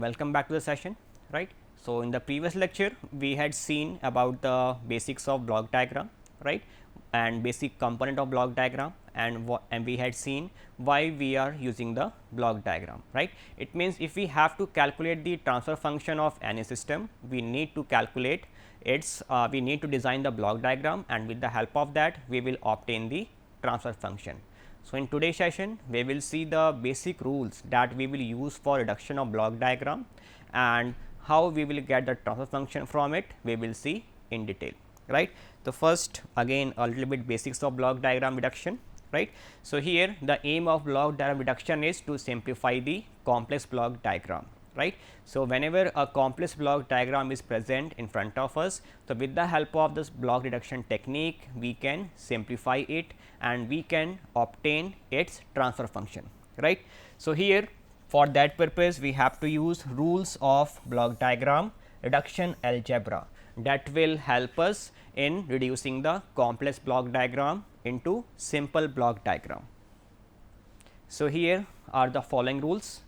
welcome back to the session, right. So, in the previous lecture we had seen about the basics of block diagram, right, and basic component of block diagram, and we had seen why we are using the block diagram, right. It means if we have to calculate the transfer function of any system, we need to calculate its we need to design the block diagram, and with the help of that we will obtain the transfer function. So, in today's session we will see the basic rules that we will use for reduction of block diagram, and how we will get the transfer function from it we will see in detail, right. So, first again a little bit basics of block diagram reduction, right. So, here the aim of block diagram reduction is to simplify the complex block diagram, right. So, whenever a complex block diagram is present in front of us, so with the help of this block reduction technique we can simplify it and we can obtain its transfer function, right. So, here for that purpose we have to use rules of block diagram reduction algebra that will help us in reducing the complex block diagram into simple block diagram. So, here are the following rules,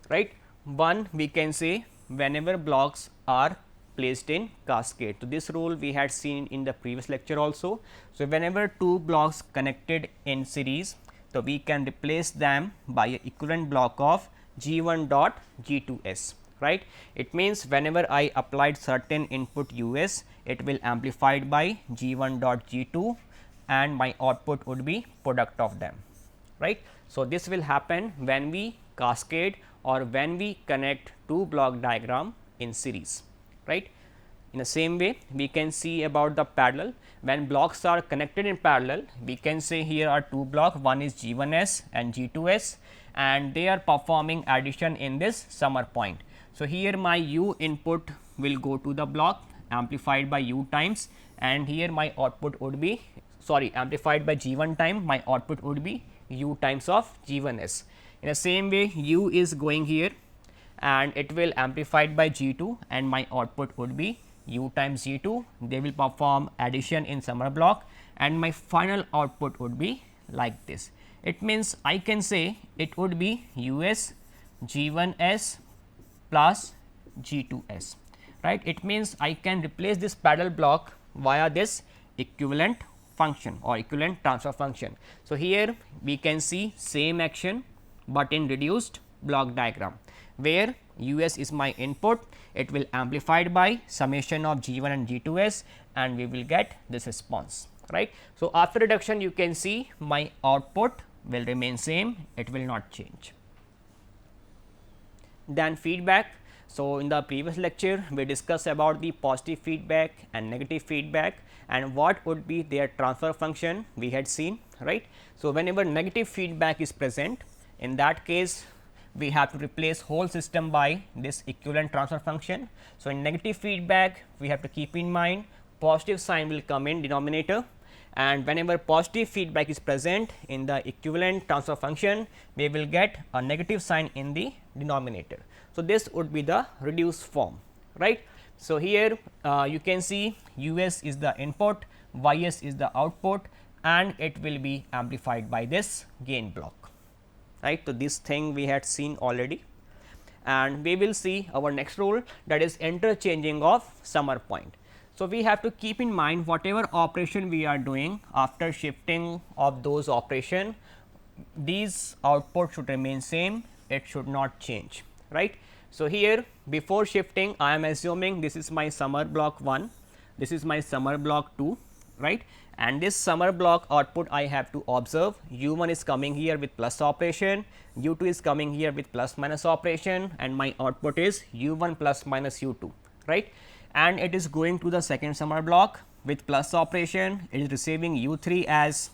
right. One, we can say whenever blocks are placed in cascade. So, this rule we had seen in the previous lecture also. So, whenever two blocks connected in series, so we can replace them by a equivalent block of G1 dot G2s, right. It means whenever I applied certain input US, it will amplified by G1 dot G2 and my output would be product of them, right. So, this will happen when we cascade or when we connect two block diagram in series, right. In the same way we can see about the parallel. When blocks are connected in parallel, we can say here are two blocks, one is G1s and G2s, and they are performing addition in this summer point. So, here my U input will go to the block amplified by U times, and here my output would be amplified by G1 time, my output would be U times of G1s. In the same way U is going here and it will amplified by G2 and my output would be U times G2, they will perform addition in summer block and my final output would be like this. It means I can say it would be US G1s plus G2s, right. It means I can replace this parallel block via this equivalent function or equivalent transfer function. So, here we can see same action, but in reduced block diagram, where US is my input, it will amplified by summation of G1 and G2s and we will get this response, right. So, after reduction you can see my output will remain same, it will not change. Then feedback. So, in the previous lecture we discussed about the positive feedback and negative feedback and what would be their transfer function we had seen, right. So, whenever negative feedback is present, in that case we have to replace whole system by this equivalent transfer function. So, in negative feedback we have to keep in mind positive sign will come in denominator, and whenever positive feedback is present in the equivalent transfer function we will get a negative sign in the denominator. So, this would be the reduced form, right. So, here you can see US is the input, YS is the output and it will be amplified by this gain block, right. So, this thing we had seen already, and we will see our next rule, that is interchanging of summer point. So, we have to keep in mind whatever operation we are doing, after shifting of those operation, these output should remain same, it should not change, right. So, here before shifting I am assuming this is my summer block 1, this is my summer block 2, right, and this summer block output I have to observe U1 is coming here with plus operation, U2 is coming here with plus minus operation, and my output is U1 plus minus U2, right, and it is going to the second summer block with plus operation, it is receiving U3 as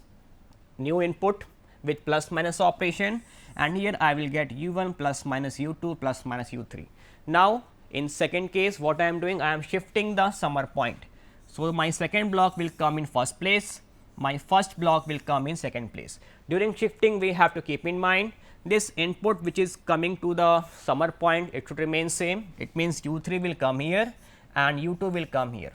new input with plus minus operation, and here I will get U1 plus minus U2 plus minus U3. Now, in second case what I am doing, I am shifting the summer point. So, my second block will come in first place, my first block will come in second place. During shifting we have to keep in mind this input which is coming to the summer point, it should remain same, it means U3 will come here and U2 will come here,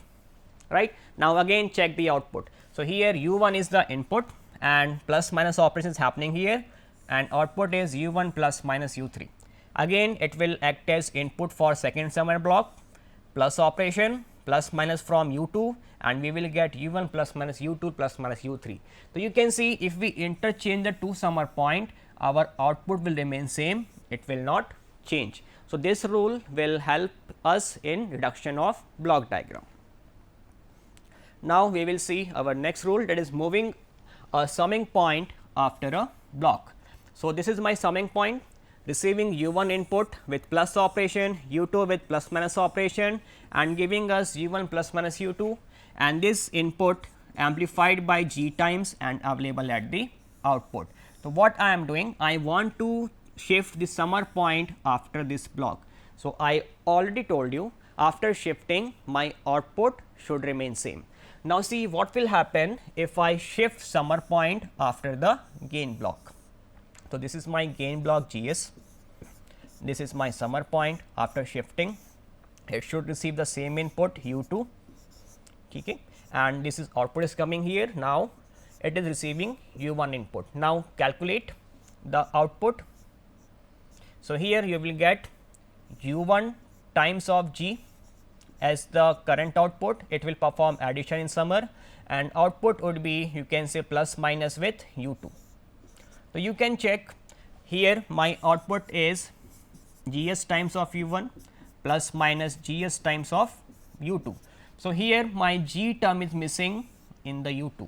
right. Now, again check the output. So, here U1 is the input and plus minus operation is happening here and output is U1 plus minus U3. Again it will act as input for second summer block, plus operation, plus minus from u2, and we will get u1 plus minus u2 plus minus u3. So, you can see if we interchange the two summer point, our output will remain same, it will not change. So, this rule will help us in reduction of block diagram. Now, we will see our next rule, that is moving a summing point after a block. So, this is my summing point, receiving u1 input with plus operation, u2 with plus minus operation, and giving us u1 plus minus u2, and this input amplified by g times and available at the output. So, what I am doing? I want to shift the summer point after this block. So, I already told you, after shifting my output should remain same. Now, see what will happen if I shift summer point after the gain block. So, this is my gain block Gs, this is my summer point. After shifting, it should receive the same input u2, okay, and this is output is coming here. Now, it is receiving u1 input. Now, calculate the output. So, here you will get u1 times of g as the current output, it will perform addition in summer, and output would be, you can say, plus minus with u2. So, you can check here my output is Gs times of u1 plus minus Gs times of u2. So, here my g term is missing in the u2,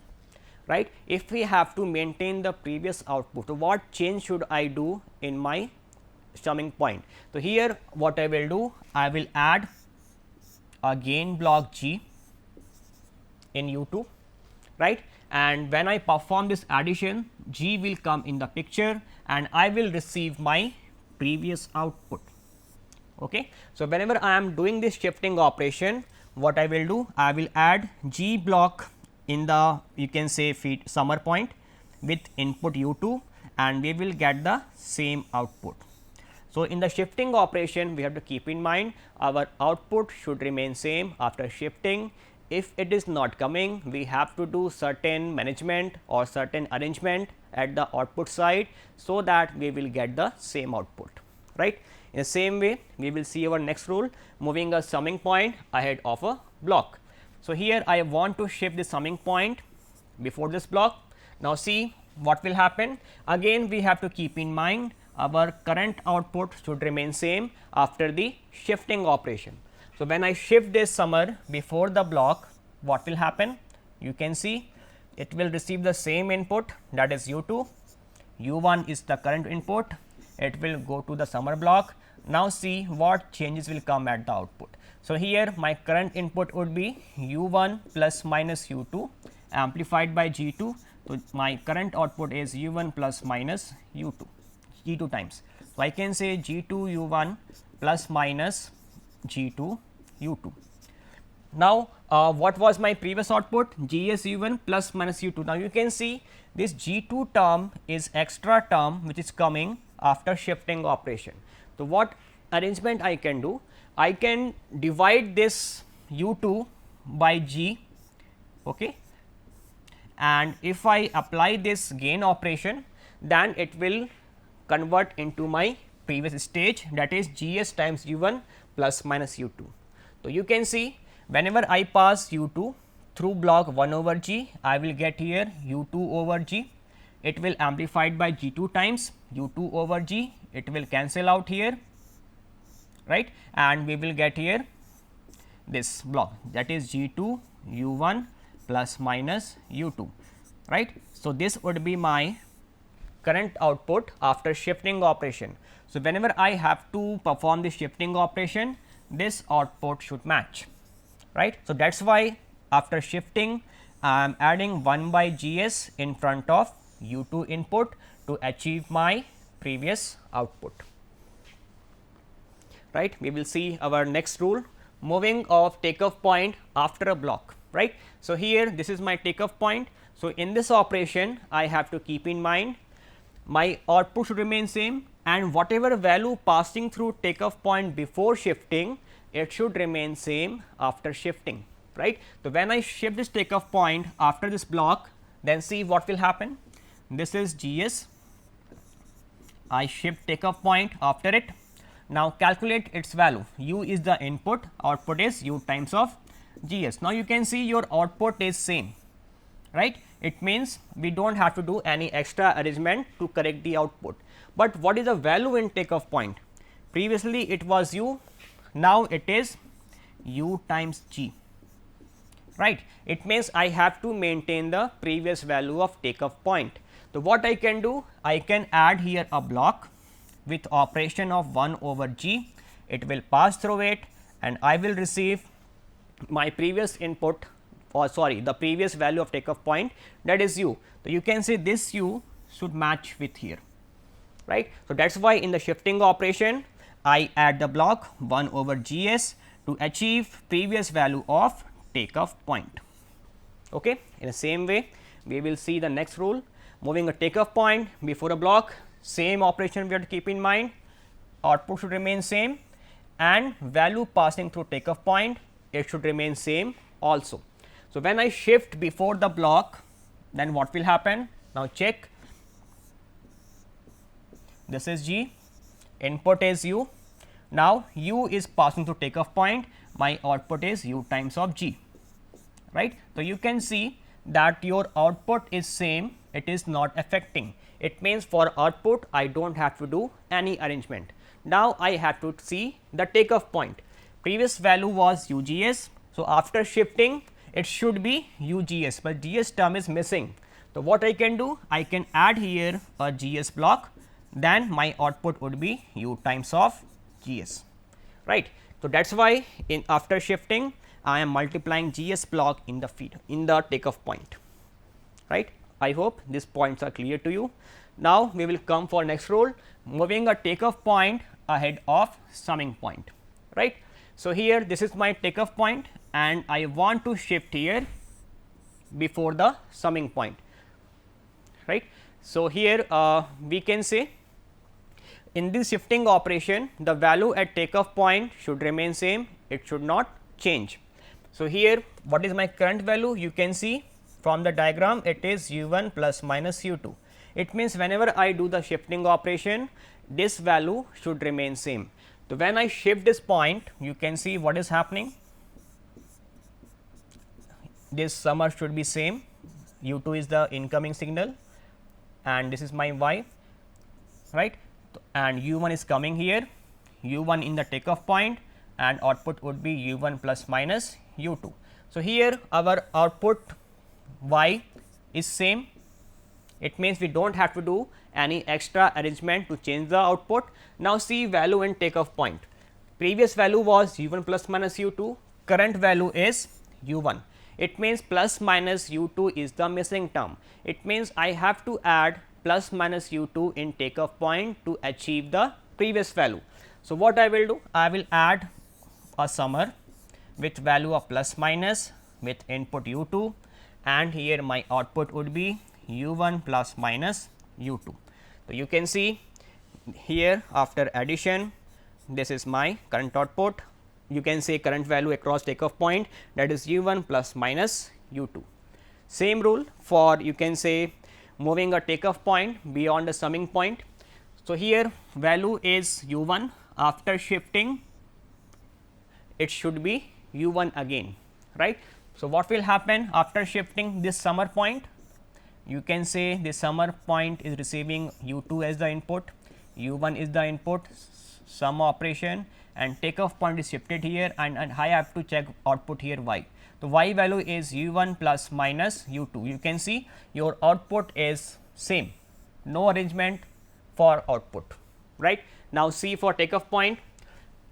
right. If we have to maintain the previous output, so what change should I do in my summing point? So, here what I will do, I will add a gain block G in u2, right, and when I perform this addition, G will come in the picture and I will receive my previous output. Okay. So, whenever I am doing this shifting operation, what I will do, I will add G block in the, you can say, feed summer point with input u2, and we will get the same output. So, in the shifting operation, we have to keep in mind our output should remain same after shifting. If it is not coming, we have to do certain management or certain arrangement at the output side, so that we will get the same output, right. In the same way, we will see our next rule, moving a summing point ahead of a block. So, here I want to shift the summing point before this block. Now, see what will happen. Again, we have to keep in mind our current output should remain same after the shifting operation. So, when I shift this summer before the block, what will happen? You can see it will receive the same input, that is u2, u1 is the current input, it will go to the summer block. Now, see what changes will come at the output. So, here my current input would be u1 plus minus u2 amplified by g2. So, my current output is u1 plus minus u2, g2 times. So, I can say g2 u1 plus minus g2 u2. Now, what was my previous output? Gs u1 plus minus u2. Now, you can see this g2 term is extra term which is coming after shifting operation. So, what arrangement I can do? I can divide this u2 by g, okay, and if I apply this gain operation, then it will convert into my previous stage, that is Gs times u1 plus minus u2. So, you can see whenever I pass u2 through block 1 over g, I will get here u2 over g, it will amplified by g2 times u2 over g, it will cancel out here, right, and we will get here this block, that is g2 u1 plus minus u2, right. So, this would be my current output after shifting operation. So, whenever I have to perform the shifting operation, this output should match, right. So, that is why after shifting I am adding 1 by Gs in front of u2 input to achieve my previous output, right. We will see our next rule, moving of takeoff point after a block, right. So, here this is my takeoff point. So, in this operation I have to keep in mind my output should remain same, and whatever value passing through takeoff point before shifting, it should remain same after shifting, right. So, when I shift this takeoff point after this block, then see what will happen. This is Gs, I shift takeoff point after it. Now calculate its value. U is the input, output is U times of Gs. Now you can see your output is same, right. It means we do not have to do any extra arrangement to correct the output. But what is the value in takeoff point? Previously it was U, now it is U times G, right. It means I have to maintain the previous value of takeoff point. So, what I can do? I can add here a block with operation of 1 over G, it will pass through it and I will receive my previous input, or sorry, the previous value of takeoff point, that is U. So, you can say this U should match with here, right. So, that is why in the shifting operation I add the block 1 over G s to achieve previous value of takeoff point. Okay. In the same way, we will see the next rule. Moving a takeoff point before a block, same operation we have to keep in mind, output should remain same and value passing through takeoff point, it should remain same also. So, when I shift before the block, then what will happen? Now, check, this is G, input is U, now U is passing through takeoff point, my output is U times of G, right. So, you can see that your output is same, it is not affecting. It means for output I do not have to do any arrangement. Now, I have to see the takeoff point. Previous value was UGS. So, after shifting it should be UGS, but GS term is missing. So, what I can do? I can add here a GS block, then my output would be U times of GS, right. So, that is why in after shifting I am multiplying GS block in the feed in the takeoff point, right. I hope these points are clear to you. Now, we will come for next rule, moving a takeoff point ahead of summing point, right. So, here this is my takeoff point and I want to shift here before the summing point, right. So, here we can say in this shifting operation the value at takeoff point should remain same, it should not change. So, here what is my current value? You can see from the diagram it is U 1 plus minus U 2. It means whenever I do the shifting operation this value should remain same. So, when I shift this point you can see what is happening, this summer should be same, U 2 is the incoming signal and this is my Y, right, and U 1 is coming here, U 1 in the takeoff point and output would be U 1 plus minus U 2. So, here our output Y is same, it means we do not have to do any extra arrangement to change the output. Now, see value in takeoff point, previous value was U 1 plus minus U 2, current value is U 1, it means plus minus U 2 is the missing term, it means I have to add plus minus U 2 in takeoff point to achieve the previous value. So, what I will do? I will add a summer with value of plus minus with input U 2 and here my output would be U 1 plus minus U 2. So, you can see here after addition this is my current output, you can say current value across takeoff point, that is U 1 plus minus U 2. Same rule for you can say moving a takeoff point beyond the summing point. So, here value is U 1, after shifting it should be U 1 again, right. So, what will happen after shifting this summer point? You can say this summer point is receiving U 2 as the input, U 1 is the input, sum operation and takeoff point is shifted here and I have to check output here Y. So, Y value is U 1 plus minus U 2, you can see your output is same, no arrangement for output, right. Now, see for takeoff point,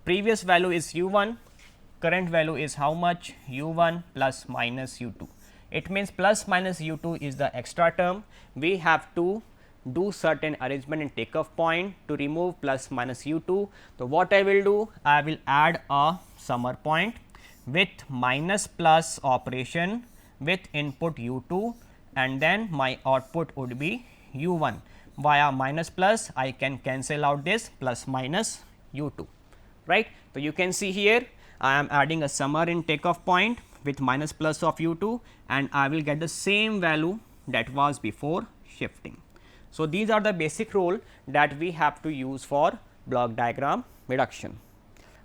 previous value is U 1, current value is how much? U 1 plus minus U 2. It means plus minus U 2 is the extra term, we have to do certain arrangement in takeoff point to remove plus minus U 2. So, what I will do? I will add a summer point with minus plus operation with input U 2 and then my output would be U 1. Via minus plus I can cancel out this plus minus U 2, right. So, you can see here I am adding a summer in takeoff point with minus plus of U 2 and I will get the same value that was before shifting. So, these are the basic rule that we have to use for block diagram reduction,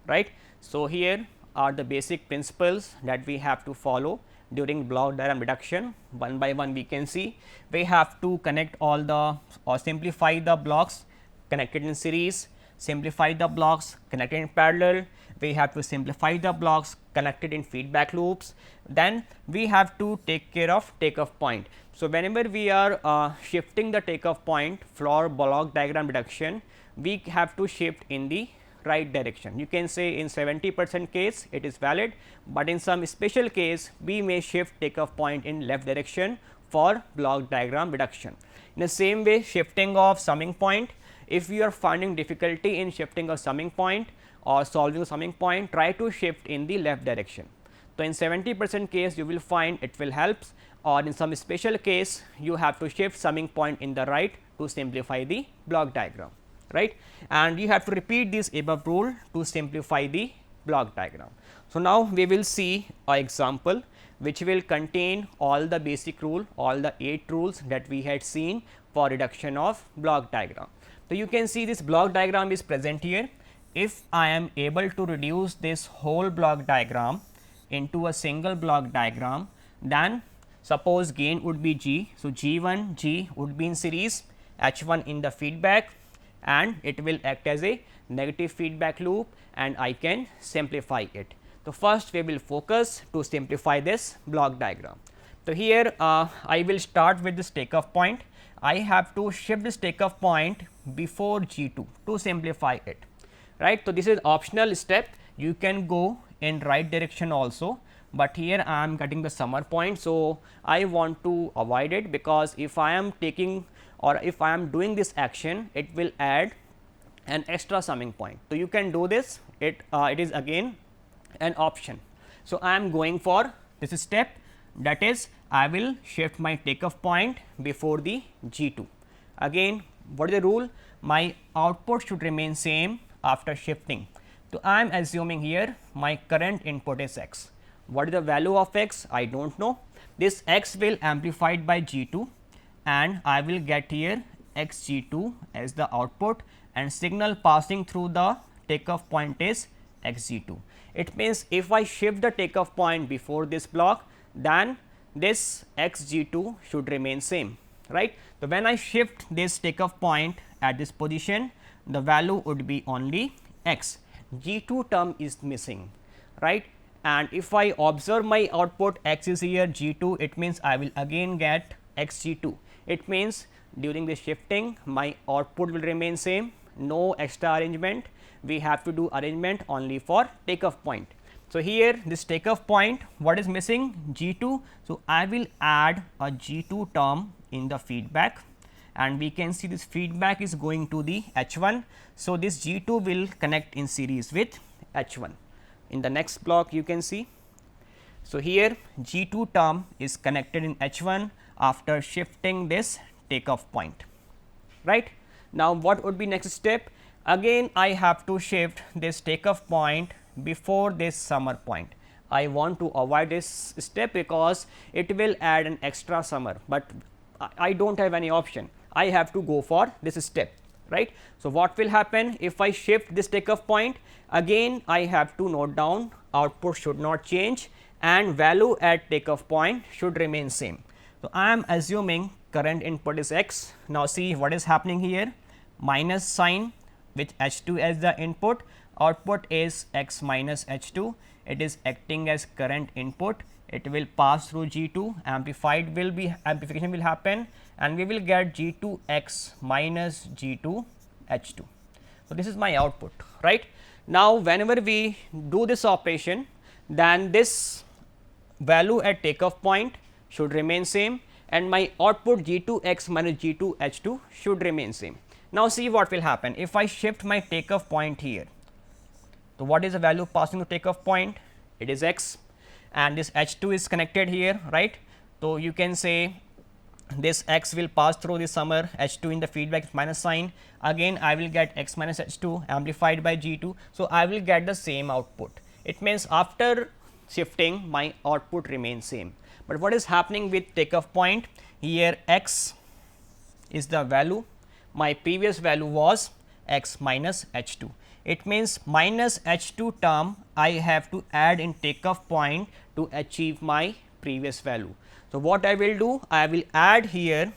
right. So, here are the basic principles that we have to follow during block diagram reduction. One by one we can see, we have to connect all the or simplify the blocks connected in series, simplify the blocks connected in parallel, we have to simplify the blocks connected in feedback loops, then we have to take care of takeoff point. So, whenever we are shifting the takeoff point for block diagram reduction, we have to shift in the right direction. You can say in 70% case it is valid, but in some special case we may shift takeoff point in left direction for block diagram reduction. In the same way, shifting of summing point, if you are finding difficulty in shifting a summing point or solving a summing point, try to shift in the left direction. So, in 70% case you will find it will helps, or in some special case you have to shift summing point in the right to simplify the block diagram, right, and you have to repeat this above rule to simplify the block diagram. So, now we will see an example which will contain all the basic rule, all the 8 rules that we had seen for reduction of block diagram. So, you can see this block diagram is present here. If I am able to reduce this whole block diagram into a single block diagram, then suppose gain would be G. So, G1 G would be in series, H1 in the feedback, and it will act as a negative feedback loop, and I can simplify it. So, first we will focus to simplify this block diagram. So, here I will start with this takeoff point. I have to shift this takeoff point before G2 to simplify it, right. So, this is optional step, you can go in right direction also, but here I am getting the summer point. So, I want to avoid it, because if I am taking or if I am doing this action, it will add an extra summing point. So, you can do this, it is again an option. So, I am going for this step, that is I will shift my takeoff point before the G2. Again, what is the rule? My output should remain same after shifting. So, I am assuming here my current input is x. What is the value of x? I do not know. This x will amplified by G2, and I will get here x G2 as the output, and signal passing through the takeoff point is x G2. It means if I shift the takeoff point before this block, then this x G2 should remain same, right. So, when I shift this takeoff point at this position, the value would be only x, G2 term is missing, right. And if I observe my output x is here, G2, it means I will again get x G2. It means during the shifting my output will remain same, no extra arrangement, we have to do arrangement only for takeoff point. So, here this takeoff point, what is missing? G2. So, I will add a G2 term in the feedback, and we can see this feedback is going to the H1. So, this G2 will connect in series with H1. In the next block you can see. So, here G2 term is connected in H1 after shifting this takeoff point, right. Now, what would be next step? Again I have to shift this takeoff point before this summer point. I want to avoid this step because it will add an extra summer, but I do not have any option, I have to go for this step, right. So, what will happen if I shift this takeoff point? Again I have to note down output should not change and value at takeoff point should remain same. So, I am assuming current input is x. Now, see what is happening here, minus sign with H2 as the input, output is x minus H2, it is acting as current input, it will pass through G2, amplification will happen, and we will get G2 x minus G2 H2. So, this is my output, right. Now, whenever we do this operation, then this value at takeoff point should remain same, and my output G2 x minus G2 H2 should remain same. Now, see what will happen if I shift my takeoff point here. So, what is the value passing to takeoff point? It is x, and this H2 is connected here, right. So, you can say this x will pass through this summer, H2 in the feedback minus sign, again I will get x minus H2 amplified by G2. So, I will get the same output. It means after shifting my output remains same, but what is happening with takeoff point? Here x is the value, my previous value was x minus h 2. It means minus h 2 term I have to add in takeoff point to achieve my previous value. So, what I will do? I will add here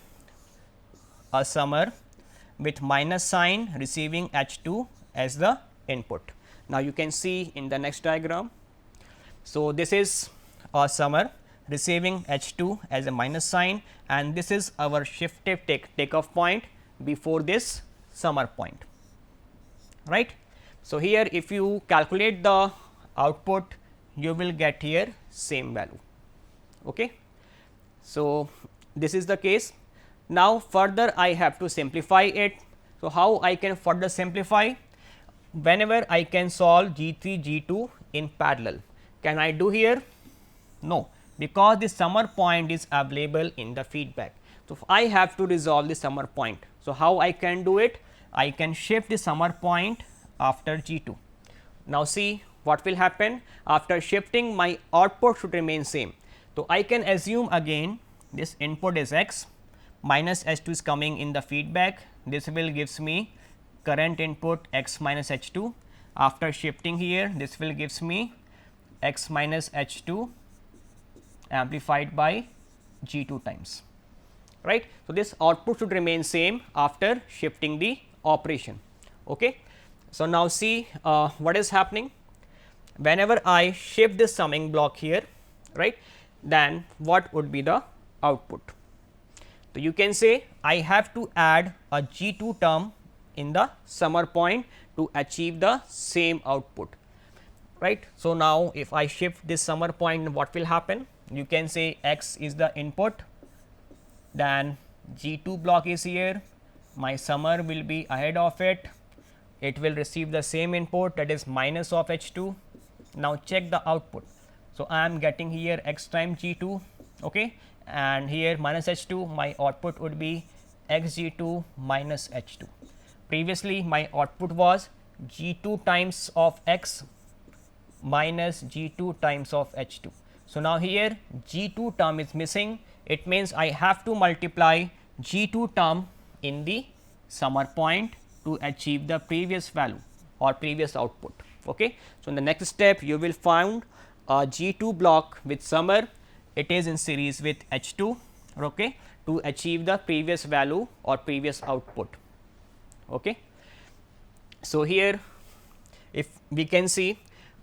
a summer with minus sign receiving h 2 as the input. Now, you can see in the next diagram. So, this is a summer receiving h 2 as a minus sign, and this is our shifted takeoff point before this summer point, right. So, here if you calculate the output, you will get here same value. Okay. So, this is the case. Now, further I have to simplify it. So, how I can further simplify? Whenever I can solve G 3 G 2 in parallel, can I do here? No, because the summer point is available in the feedback. So, I have to resolve the summer point. So, how I can do it? I can shift the summer point after G 2. Now, see what will happen after shifting, my output should remain same. So, I can assume again this input is x, minus h 2 is coming in the feedback, this will gives me current input x minus h 2. After shifting here, this will gives me x minus h 2 amplified by G 2 times, right. So, this output should remain same after shifting the operation. Okay. So, now see what is happening whenever I shift this summing block here, right, then what would be the output. So, you can say I have to add a G 2 term in the summer point to achieve the same output, right. So, now if I shift this summer point, what will happen? You can say x is the input, then G 2 block is here, my summer will be ahead of it, it will receive the same input, that is minus of h 2. Now, check the output. So, I am getting here x times G 2, okay, and here minus h 2, my output would be x G 2 minus h 2. Previously, my output was G 2 times of x minus G 2 times of h 2. So, now here G 2 term is missing, it means I have to multiply G 2 term in the summer point to achieve the previous value or previous output. Okay. So, in the next step you will find a G 2 block with summer, it is in series with h 2, okay, to achieve the previous value or previous output. Okay. So, here if we can see,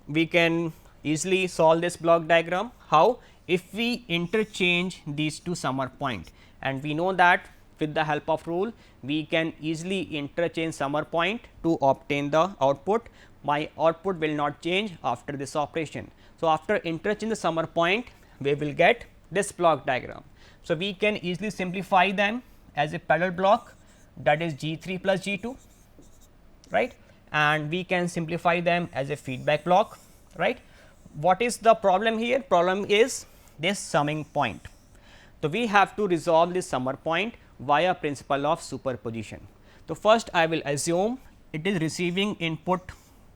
we can easily solve this block diagram. How? If we interchange these two summer point, and we know that with the help of rule we can easily interchange summer point to obtain the output. My output will not change after this operation. So, after interchange the summer point, we will get this block diagram. So, we can easily simplify them as a parallel block, that is G 3 plus G 2, right, and we can simplify them as a feedback block, right. What is the problem here? Problem is this summing point. So, we have to resolve this summer point via principle of superposition. So, first I will assume it is receiving input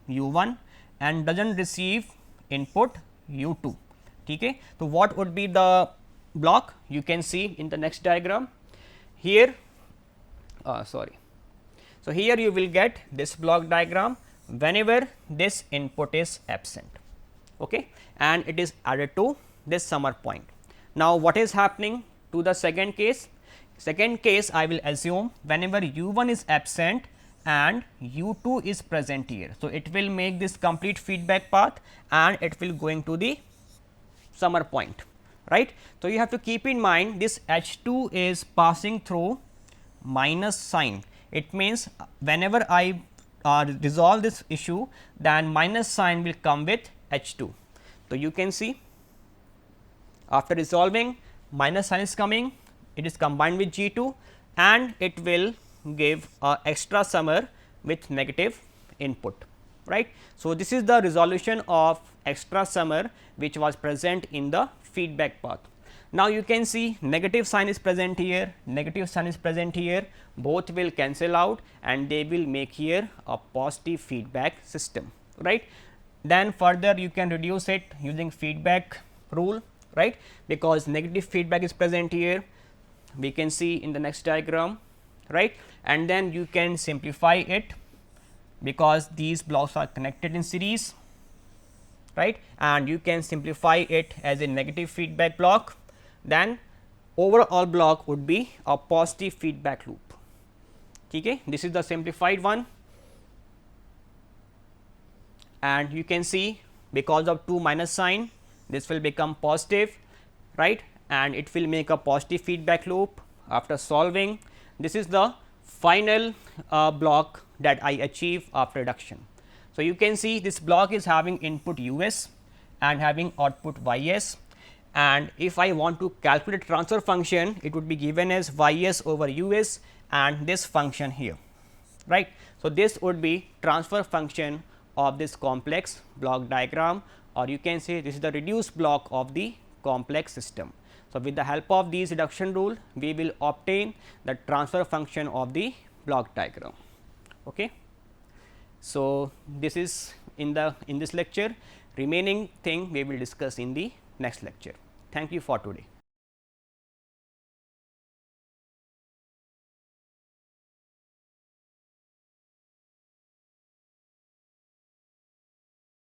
u 1 and does not receive input u 2. Okay. So, what would be the block? You can see in the next diagram here. Sorry. So, here you will get this block diagram whenever this input is absent, okay, and it is added to this summer point. Now, what is happening to the second case? Second case I will assume whenever u 1 is absent and u 2 is present here. So, it will make this complete feedback path and it will going to the summer point, right. So, you have to keep in mind this h 2 is passing through minus sign. It means whenever I resolve this issue, then minus sign will come with h 2. So, you can see after resolving minus sign is coming, it is combined with G 2 and it will give a extra summer with negative input, right. So, this is the resolution of extra summer which was present in the feedback path. Now, you can see negative sign is present here, negative sign is present here, both will cancel out and they will make here a positive feedback system, right. Then further you can reduce it using feedback rule, right, because negative feedback is present here, we can see in the next diagram, right, and then you can simplify it because these blocks are connected in series, right, and you can simplify it as a negative feedback block, then overall block would be a positive feedback loop. Okay, this is the simplified one, and you can see because of 2 minus sign this will become positive, right, and it will make a positive feedback loop after solving. This is the final block that I achieve after reduction. So, you can see this block is having input u s and having output y s, and if I want to calculate transfer function, it would be given as y s over u s and this function here, right. So, this would be transfer function of this complex block diagram, or you can say this is the reduced block of the complex system. So, with the help of these reduction rule, we will obtain the transfer function of the block diagram. Okay. So, this is in this lecture. Remaining thing we will discuss in the next lecture. Thank you for today.